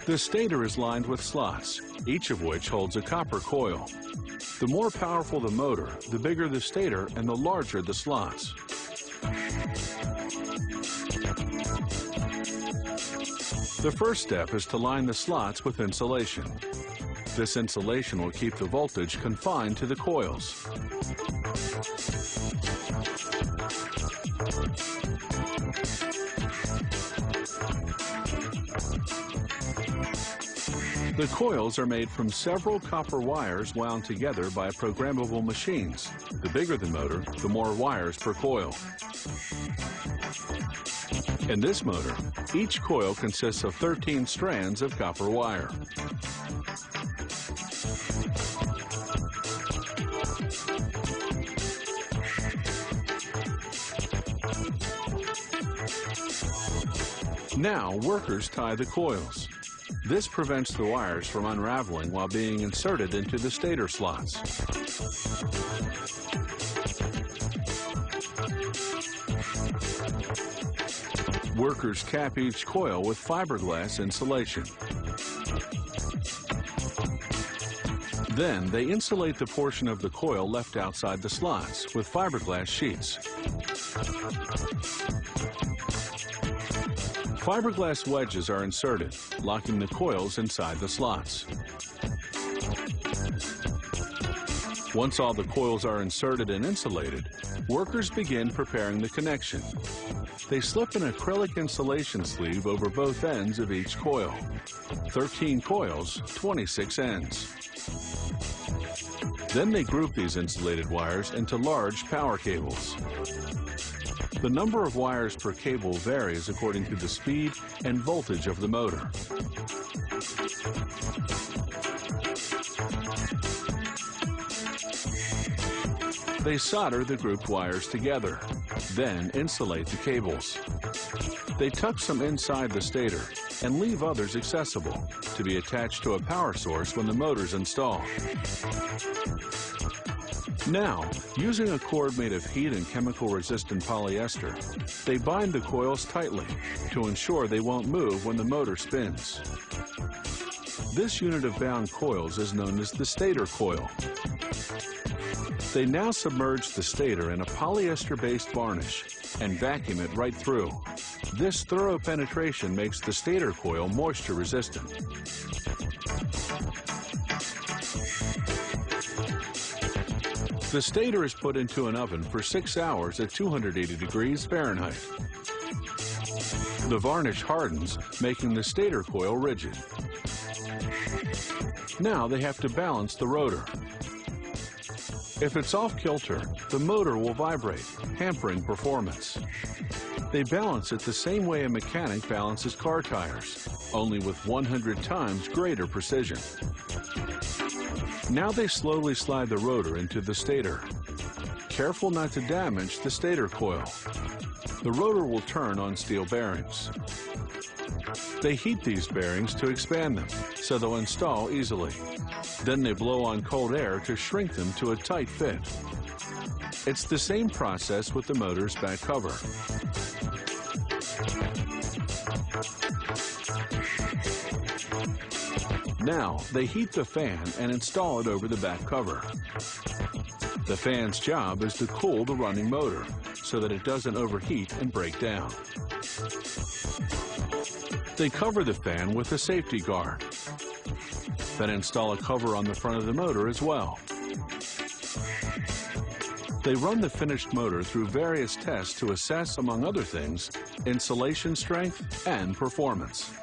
The stator is lined with slots, each of which holds a copper coil. The more powerful the motor, the bigger the stator and the larger the slots. The first step is to line the slots with insulation. This insulation will keep the voltage confined to the coils. The coils are made from several copper wires wound together by programmable machines. The bigger the motor, the more wires per coil. In this motor, each coil consists of 13 strands of copper wire. Now, workers tie the coils. This prevents the wires from unraveling while being inserted into the stator slots. Workers cap each coil with fiberglass insulation. Then they insulate the portion of the coil left outside the slots with fiberglass sheets. Fiberglass wedges are inserted, locking the coils inside the slots. Once all the coils are inserted and insulated, workers begin preparing the connection. They slip an acrylic insulation sleeve over both ends of each coil. 13 coils, 26 ends. Then they group these insulated wires into large power cables. The number of wires per cable varies according to the speed and voltage of the motor. They solder the grouped wires together, then insulate the cables. They tuck some inside the stator and leave others accessible to be attached to a power source when the motor's installed. Now, using a cord made of heat and chemical-resistant polyester, they bind the coils tightly to ensure they won't move when the motor spins. This unit of bound coils is known as the stator coil. They now submerge the stator in a polyester-based varnish and vacuum it right through. This thorough penetration makes the stator coil moisture-resistant. The stator is put into an oven for 6 hours at 280 degrees Fahrenheit. The varnish hardens, making the stator coil rigid. Now they have to balance the rotor. If it's off-kilter, the motor will vibrate, hampering performance. They balance it the same way a mechanic balances car tires, only with 100 times greater precision. Now they slowly slide the rotor into the stator. Careful not to damage the stator coil. The rotor will turn on steel bearings. They heat these bearings to expand them, so they'll install easily. Then they blow on cold air to shrink them to a tight fit. It's the same process with the motor's back cover. Now, they heat the fan and install it over the back cover. The fan's job is to cool the running motor so that it doesn't overheat and break down. They cover the fan with a safety guard. Then install a cover on the front of the motor as well. They run the finished motor through various tests to assess, among other things, insulation strength and performance.